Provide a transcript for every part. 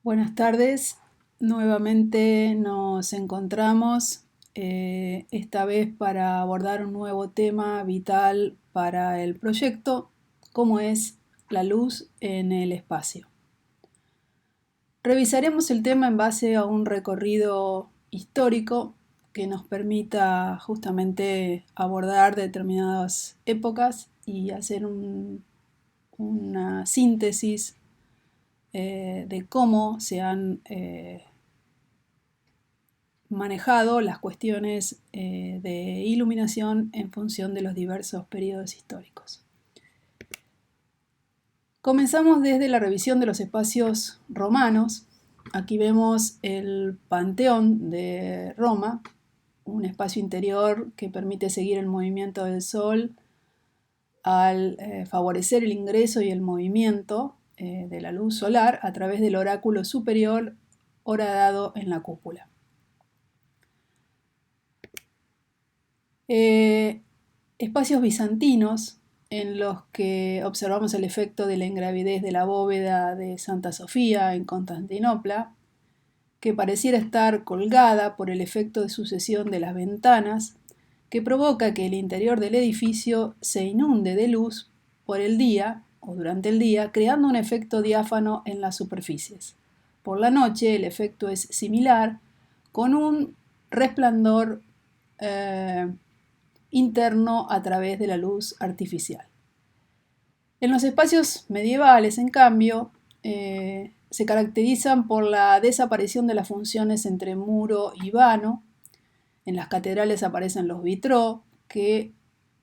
Buenas tardes, nuevamente nos encontramos, esta vez para abordar un nuevo tema vital para el proyecto, como es la luz en el espacio. Revisaremos el tema en base a un recorrido histórico que nos permita justamente abordar determinadas épocas y hacer una síntesis de cómo se han manejado las cuestiones de iluminación en función de los diversos periodos históricos. Comenzamos desde la revisión de los espacios romanos. Aquí vemos el Panteón de Roma, un espacio interior que permite seguir el movimiento del Sol al favorecer el ingreso y el movimiento de la luz solar a través del oráculo superior horadado en la cúpula. Espacios bizantinos en los que observamos el efecto de la ingravidez de la bóveda de Santa Sofía en Constantinopla, que pareciera estar colgada por el efecto de sucesión de las ventanas, que provoca que el interior del edificio se inunde de luz por el día o durante el día, creando un efecto diáfano en las superficies. Por la noche el efecto es similar, con un resplandor interno a través de la luz artificial. En los espacios medievales, en cambio, se caracterizan por la desaparición de las funciones entre muro y vano. En las catedrales aparecen los vitraux, que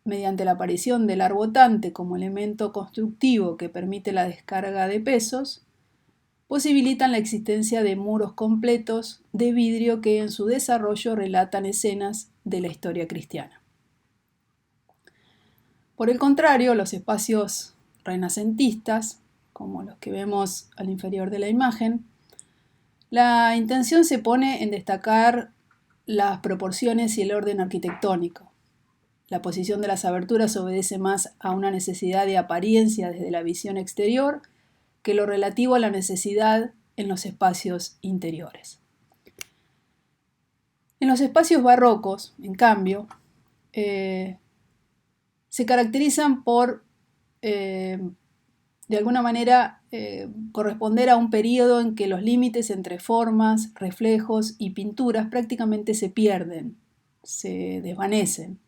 mediante la aparición del arbotante como elemento constructivo que permite la descarga de pesos, posibilitan la existencia de muros completos de vidrio que en su desarrollo relatan escenas de la historia cristiana. Por el contrario, los espacios renacentistas, como los que vemos al inferior de la imagen, la intención se pone en destacar las proporciones y el orden arquitectónico. La posición de las aberturas obedece más a una necesidad de apariencia desde la visión exterior que lo relativo a la necesidad en los espacios interiores. En los espacios barrocos, en cambio, se caracterizan por, de alguna manera, corresponder a un periodo en que los límites entre formas, reflejos y pinturas prácticamente se pierden, se desvanecen.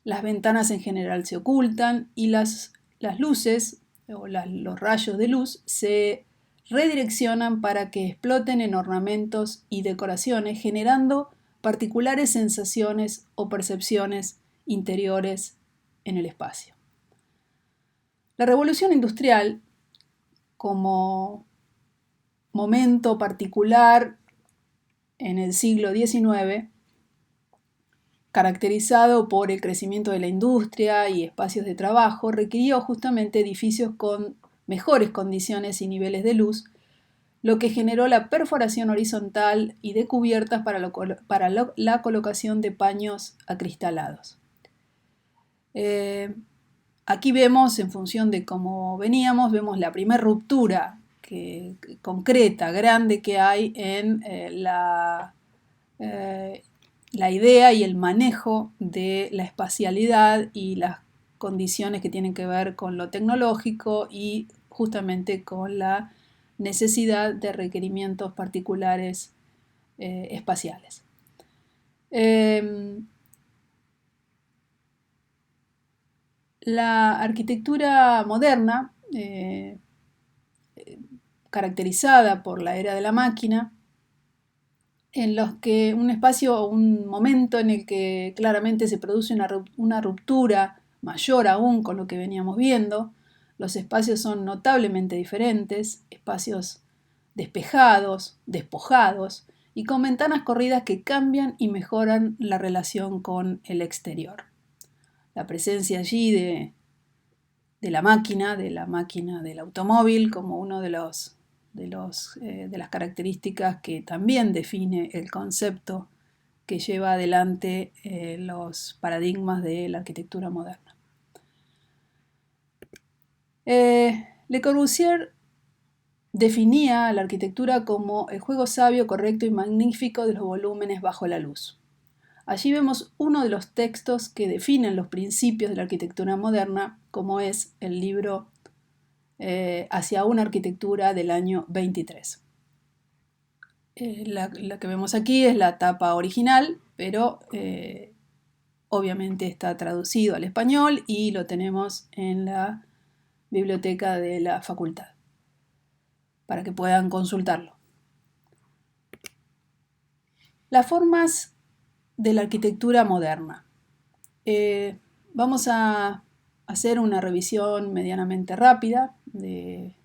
Las ventanas en general se ocultan y las luces o los rayos de luz se redireccionan para que exploten en ornamentos y decoraciones, generando particulares sensaciones o percepciones interiores en el espacio. La revolución industrial, como momento particular en el siglo XIX, caracterizado por el crecimiento de la industria y espacios de trabajo, requirió justamente edificios con mejores condiciones y niveles de luz, lo que generó la perforación horizontal y de cubiertas para la colocación de paños acristalados. Aquí vemos, en función de cómo veníamos, vemos la primera ruptura concreta, grande que hay en la idea y el manejo de la espacialidad y las condiciones que tienen que ver con lo tecnológico y justamente con la necesidad de requerimientos particulares espaciales. La arquitectura moderna, caracterizada por la era de la máquina, en los que un espacio o un momento en el que claramente se produce una ruptura mayor aún con lo que veníamos viendo, los espacios son notablemente diferentes, espacios despejados, despojados y con ventanas corridas que cambian y mejoran la relación con el exterior. La presencia allí de la máquina del automóvil como uno de las características que también define el concepto que lleva adelante los paradigmas de la arquitectura moderna. Le Corbusier definía la arquitectura como el juego sabio, correcto y magnífico de los volúmenes bajo la luz. Allí vemos uno de los textos que definen los principios de la arquitectura moderna, como es el libro Hacia una arquitectura del año 23. La que vemos aquí es la tapa original, pero obviamente está traducido al español y lo tenemos en la biblioteca de la facultad para que puedan consultarlo. Las formas de la arquitectura moderna. Vamos a hacer una revisión medianamente rápida de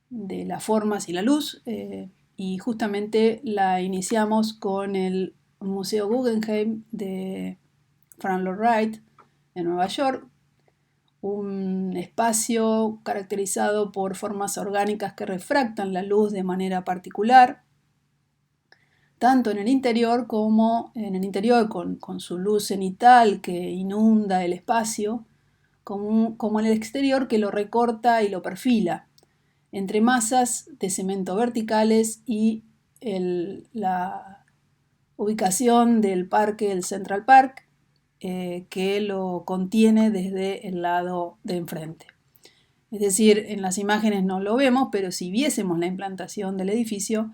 las formas y la luz, y justamente la iniciamos con el Museo Guggenheim de Frank Lloyd Wright en Nueva York, un espacio caracterizado por formas orgánicas que refractan la luz de manera particular, tanto en el interior como en el interior con su luz cenital que inunda el espacio, como en el exterior que lo recorta y lo perfila, entre masas de cemento verticales y la ubicación del parque, el Central Park, que lo contiene desde el lado de enfrente. Es decir, en las imágenes no lo vemos, pero si viésemos la implantación del edificio,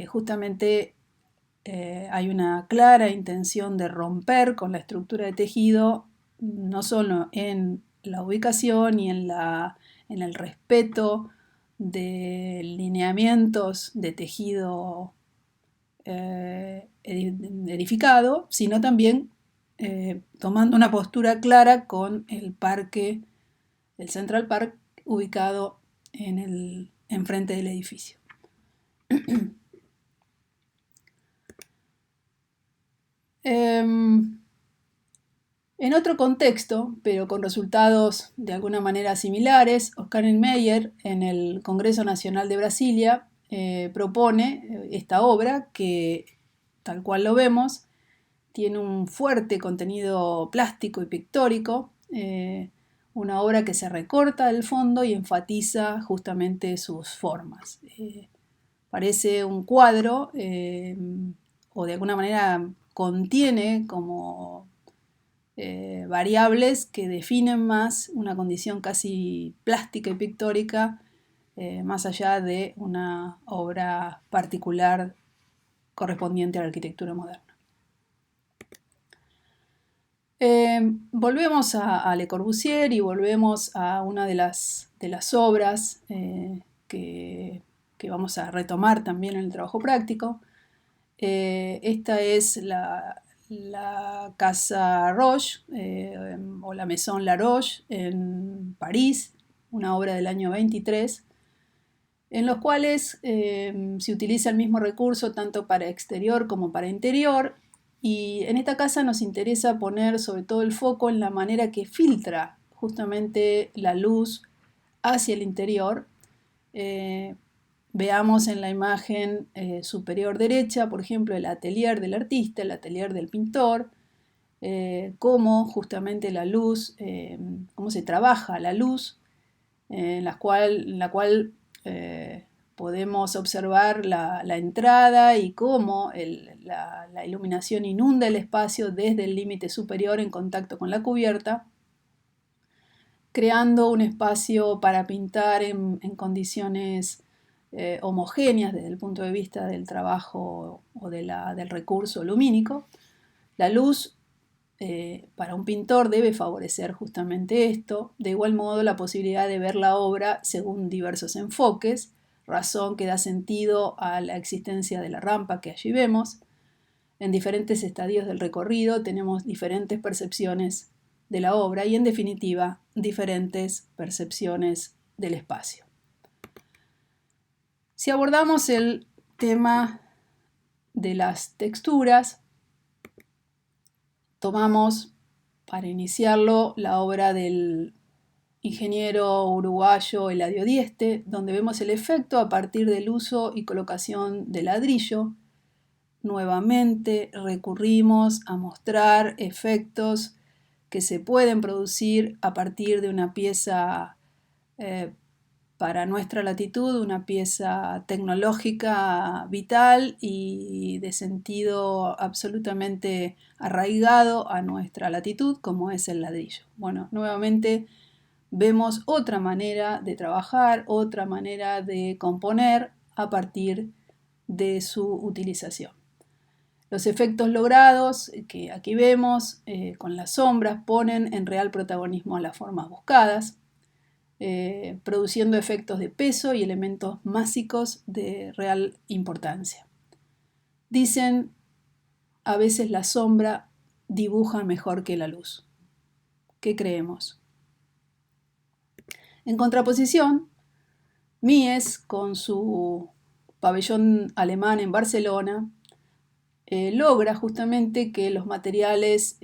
justamente hay una clara intención de romper con la estructura de tejido, no solo en la ubicación y en el respeto de lineamientos de tejido edificado, sino también tomando una postura clara con el parque, el Central Park, ubicado enfrente del edificio. En otro contexto, pero con resultados de alguna manera similares, Oscar Niemeyer en el Congreso Nacional de Brasilia propone esta obra que, tal cual lo vemos, tiene un fuerte contenido plástico y pictórico, una obra que se recorta del fondo y enfatiza justamente sus formas. Parece un cuadro o de alguna manera contiene como variables que definen más una condición casi plástica y pictórica, más allá de una obra particular correspondiente a la arquitectura moderna. Volvemos a Le Corbusier y volvemos a una de las obras que vamos a retomar también en el trabajo práctico. Esta es la Casa Roche o la Maison Laroche en París, una obra del año 23, en los cuales se utiliza el mismo recurso tanto para exterior como para interior. Y en esta casa nos interesa poner sobre todo el foco en la manera que filtra justamente la luz hacia el interior. Veamos en la imagen superior derecha, por ejemplo, el atelier del artista, el atelier del pintor, cómo justamente la luz, cómo se trabaja la luz, en la cual podemos observar la entrada y cómo la iluminación inunda el espacio desde el límite superior en contacto con la cubierta, creando un espacio para pintar en condiciones homogéneas desde el punto de vista del trabajo o del recurso lumínico. La luz para un pintor debe favorecer justamente esto, de igual modo la posibilidad de ver la obra según diversos enfoques, razón que da sentido a la existencia de la rampa que allí vemos. En diferentes estadios del recorrido tenemos diferentes percepciones de la obra y en definitiva diferentes percepciones del espacio. Si abordamos el tema de las texturas, tomamos para iniciarlo la obra del ingeniero uruguayo Eladio Dieste, donde vemos el efecto a partir del uso y colocación de ladrillo. Nuevamente recurrimos a mostrar efectos que se pueden producir a partir de una pieza para nuestra latitud una pieza tecnológica vital y de sentido absolutamente arraigado a nuestra latitud, como es el ladrillo. Bueno, nuevamente vemos otra manera de trabajar, otra manera de componer a partir de su utilización. Los efectos logrados que aquí vemos con las sombras ponen en real protagonismo a las formas buscadas, produciendo efectos de peso y elementos másicos de real importancia. Dicen, a veces la sombra dibuja mejor que la luz. ¿Qué creemos? En contraposición, Mies, con su pabellón alemán en Barcelona, logra justamente que los materiales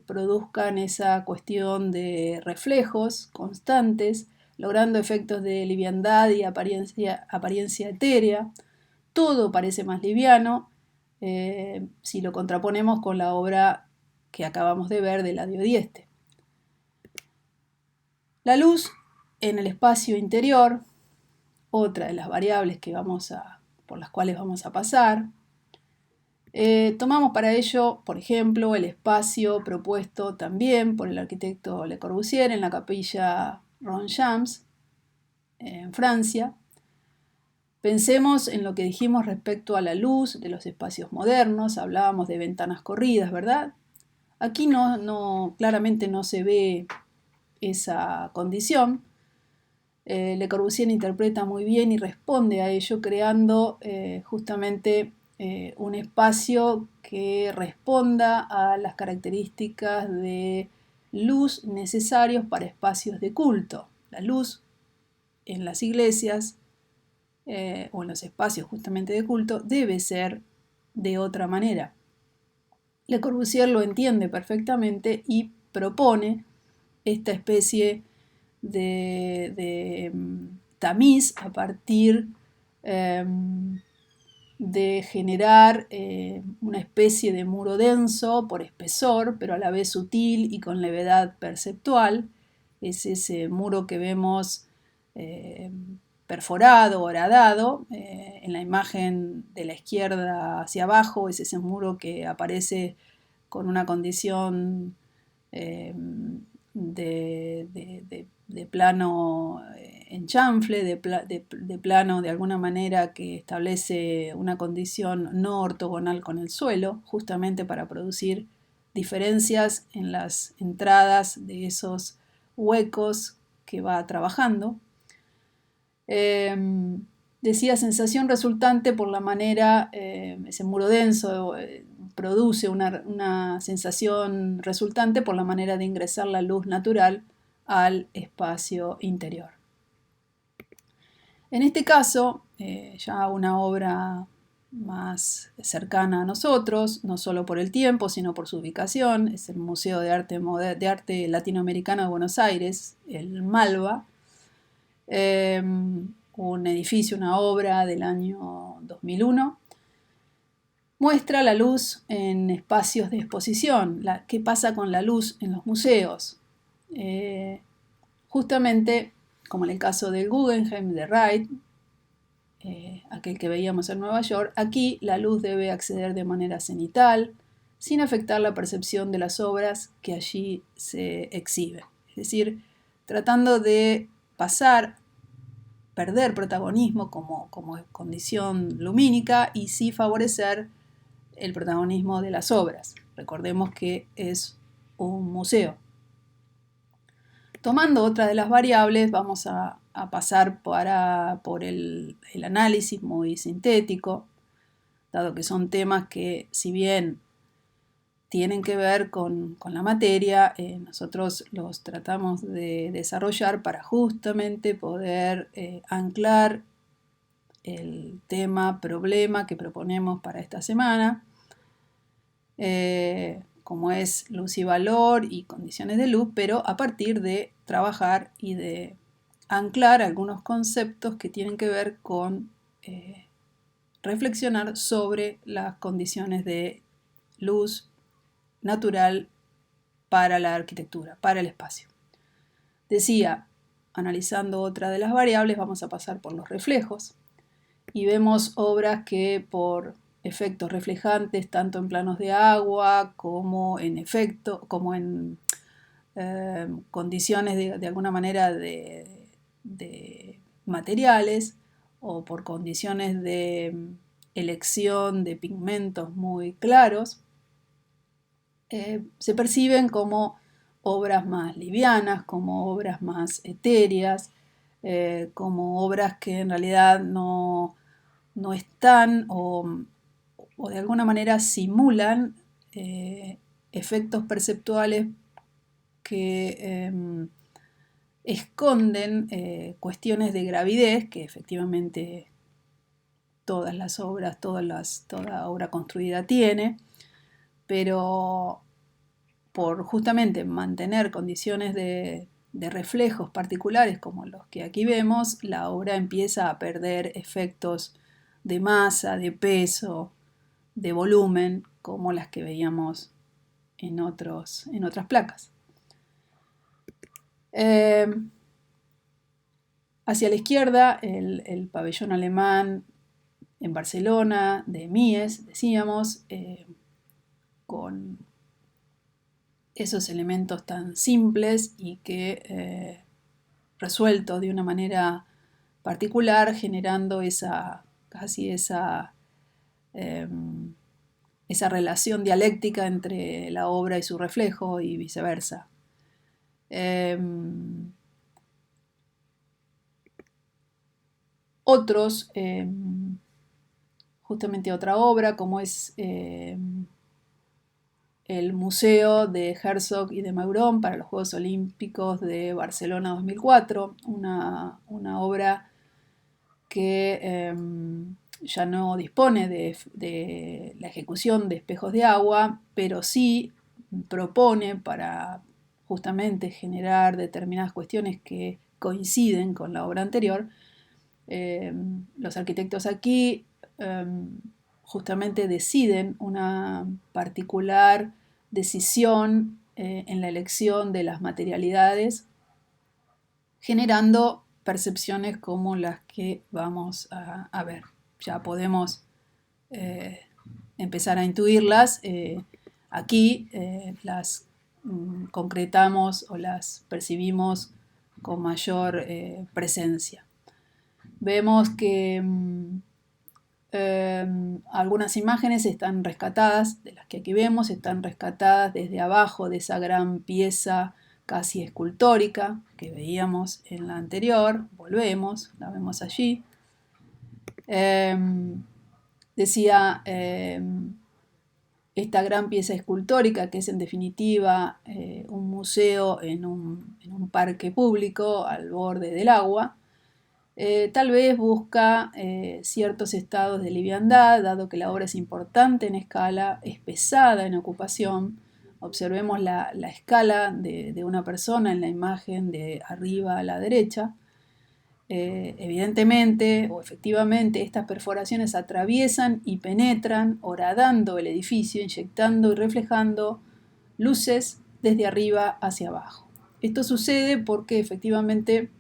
produzcan esa cuestión de reflejos constantes, logrando efectos de liviandad y apariencia etérea. Todo parece más liviano si lo contraponemos con la obra que acabamos de ver de Eladio Dieste. La luz en el espacio interior, otra de las variables por las cuales vamos a pasar. Tomamos para ello, por ejemplo, el espacio propuesto también por el arquitecto Le Corbusier en la capilla Ronchams, en Francia. Pensemos en lo que dijimos respecto a la luz de los espacios modernos, hablábamos de ventanas corridas, ¿verdad? Aquí claramente no se ve esa condición. Le Corbusier interpreta muy bien y responde a ello creando justamente un espacio que responda a las características de luz necesarios para espacios de culto. La luz en las iglesias o en los espacios justamente de culto debe ser de otra manera. Le Corbusier lo entiende perfectamente y propone esta especie de tamiz a partir de generar una especie de muro denso por espesor, pero a la vez sutil y con levedad perceptual. Es ese muro que vemos perforado, horadado. En la imagen de la izquierda hacia abajo es ese muro que aparece con una condición de plano en chanfle, de plano de alguna manera que establece una condición no ortogonal con el suelo, justamente para producir diferencias en las entradas de esos huecos que va trabajando. Decía sensación resultante por la manera, ese muro denso produce una sensación resultante por la manera de ingresar la luz natural al espacio interior. En este caso, ya una obra más cercana a nosotros, no solo por el tiempo, sino por su ubicación, es el Museo de Arte Latinoamericano de Buenos Aires, el Malva, un edificio, una obra del año 2001, muestra la luz en espacios de exposición, qué pasa con la luz en los museos. Justamente, como en el caso del Guggenheim de Wright, aquel que veíamos en Nueva York, aquí la luz debe acceder de manera cenital, sin afectar la percepción de las obras que allí se exhiben. Es decir, tratando de perder protagonismo como condición lumínica y sí favorecer el protagonismo de las obras. Recordemos que es un museo. Tomando otra de las variables, vamos a pasar por el análisis muy sintético, dado que son temas que, si bien tienen que ver con la materia, nosotros los tratamos de desarrollar para justamente poder anclar el problema que proponemos para esta semana, como es luz y valor y condiciones de luz, pero a partir de trabajar y de anclar algunos conceptos que tienen que ver con reflexionar sobre las condiciones de luz natural para la arquitectura, para el espacio. Decía, analizando otra de las variables, vamos a pasar por los reflejos. Y vemos obras que por efectos reflejantes, tanto en planos de agua como en condiciones de alguna manera de materiales, o por condiciones de elección de pigmentos muy claros, se perciben como obras más livianas, como obras más etéreas, como obras que en realidad no están o de alguna manera simulan efectos perceptuales que esconden cuestiones de gravidez que efectivamente todas las obras, toda obra construida tiene, pero por justamente mantener condiciones de reflejos particulares como los que aquí vemos, la obra empieza a perder efectos de masa, de peso, de volumen, como las que veíamos en otras placas. Hacia la izquierda, el pabellón alemán en Barcelona, de Mies, decíamos, con esos elementos tan simples y que resueltos de una manera particular, generando esa relación dialéctica entre la obra y su reflejo y viceversa. Justamente otra obra, como es el Museo de Herzog y de Meuron para los Juegos Olímpicos de Barcelona 2004, una obra que ya no dispone de la ejecución de espejos de agua, pero sí propone, para justamente generar determinadas cuestiones que coinciden con la obra anterior, los arquitectos aquí justamente deciden una particular decisión en la elección de las materialidades, generando percepciones como las que vamos a ver. Ya podemos empezar a intuirlas. Aquí las concretamos o las percibimos con mayor presencia. Vemos que algunas imágenes están rescatadas, de las que aquí vemos, están rescatadas desde abajo de esa gran pieza casi escultórica que veíamos en la anterior. Volvemos, la vemos allí. Decía esta gran pieza escultórica, que es en definitiva un museo en un parque público al borde del agua, tal vez busca ciertos estados de liviandad, dado que la obra es importante en escala, es pesada en ocupación. Observemos la escala de una persona en la imagen de arriba a la derecha. Evidentemente o efectivamente estas perforaciones atraviesan y penetran, horadando el edificio, inyectando y reflejando luces desde arriba hacia abajo. Esto sucede porque efectivamente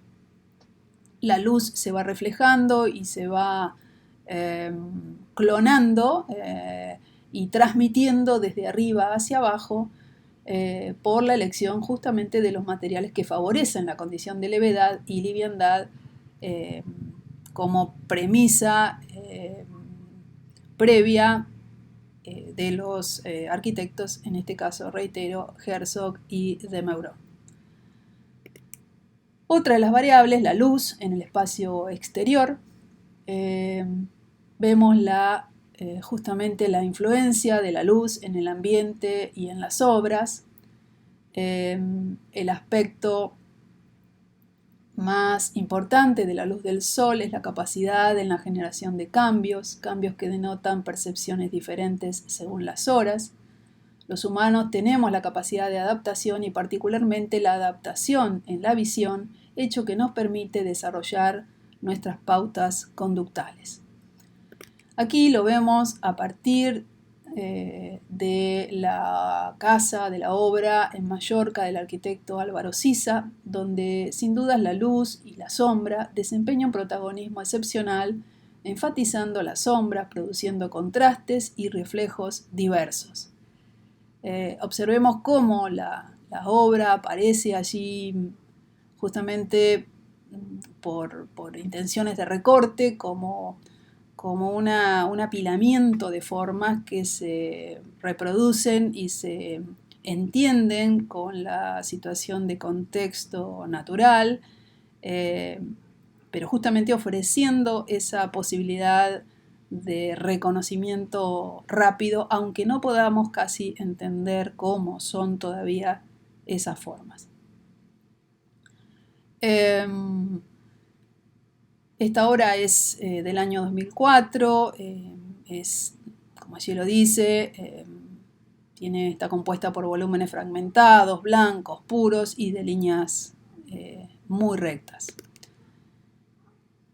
la luz se va reflejando y se va clonando y transmitiendo desde arriba hacia abajo por la elección justamente de los materiales que favorecen la condición de levedad y liviandad como premisa previa de los arquitectos, en este caso, reitero, Herzog y de Meuron. Otra de las variables, la luz en el espacio exterior. Vemos justamente la influencia de la luz en el ambiente y en las obras. El aspecto más importante de la luz del sol es la capacidad en la generación de cambios que denotan percepciones diferentes según las horas. Los humanos tenemos la capacidad de adaptación y particularmente la adaptación en la visión, hecho que nos permite desarrollar nuestras pautas conductales. Aquí lo vemos a partir de la casa, de la obra en Mallorca del arquitecto Álvaro Siza, donde sin dudas la luz y la sombra desempeñan un protagonismo excepcional, enfatizando las sombras, produciendo contrastes y reflejos diversos. Observemos cómo la obra aparece allí justamente por intenciones de recorte, como un apilamiento de formas que se reproducen y se entienden con la situación de contexto natural, pero justamente ofreciendo esa posibilidad de reconocimiento rápido, aunque no podamos casi entender cómo son todavía esas formas. Esta obra es del año 2004, es, como allí lo dice, está compuesta por volúmenes fragmentados, blancos, puros y de líneas muy rectas.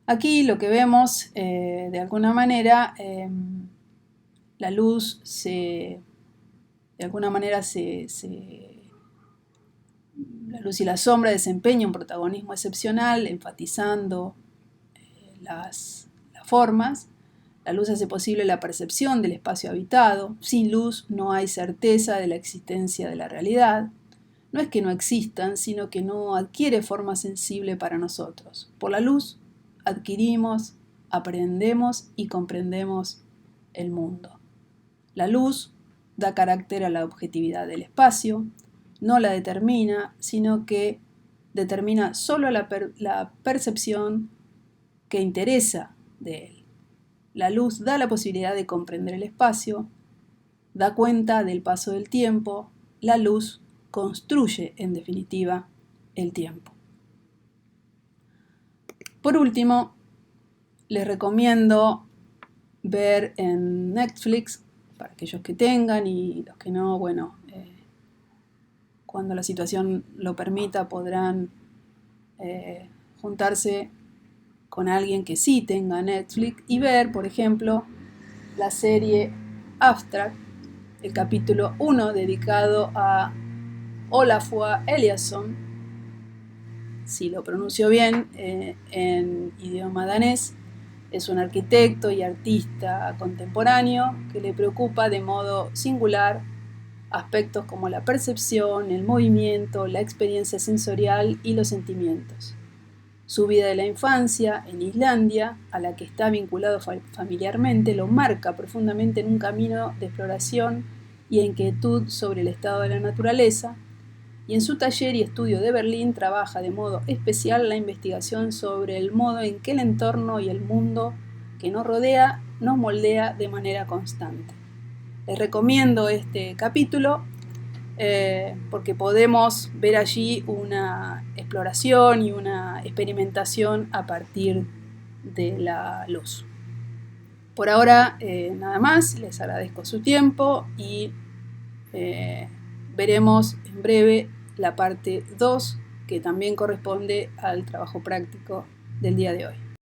Aquí lo que vemos, de alguna manera, la luz la luz y la sombra desempeñan un protagonismo excepcional, enfatizando las formas. La luz hace posible la percepción del espacio habitado. Sin luz no hay certeza de la existencia de la realidad. No es que no existan, sino que no adquiere forma sensible para nosotros. Por la luz adquirimos, aprendemos y comprendemos el mundo. La luz da carácter a la objetividad del espacio, no la determina, sino que determina solo la percepción que interesa de él. La luz da la posibilidad de comprender el espacio, da cuenta del paso del tiempo. La luz construye, en definitiva, el tiempo. Por último, les recomiendo ver en Netflix, para aquellos que tengan y los que no, bueno, cuando la situación lo permita podrán juntarse con alguien que sí tenga Netflix y ver, por ejemplo, la serie Abstract, el capítulo 1 dedicado a Olafur Eliasson, si lo pronuncio bien, en idioma danés. Es un arquitecto y artista contemporáneo que le preocupa de modo singular aspectos como la percepción, el movimiento, la experiencia sensorial y los sentimientos. Su vida de la infancia en Islandia, a la que está vinculado familiarmente, lo marca profundamente en un camino de exploración y inquietud sobre el estado de la naturaleza, y en su taller y estudio de Berlín trabaja de modo especial la investigación sobre el modo en que el entorno y el mundo que nos rodea nos moldea de manera constante. Les recomiendo este capítulo porque podemos ver allí una exploración y una experimentación a partir de la luz. Por ahora nada más, les agradezco su tiempo y veremos en breve la parte 2, que también corresponde al trabajo práctico del día de hoy.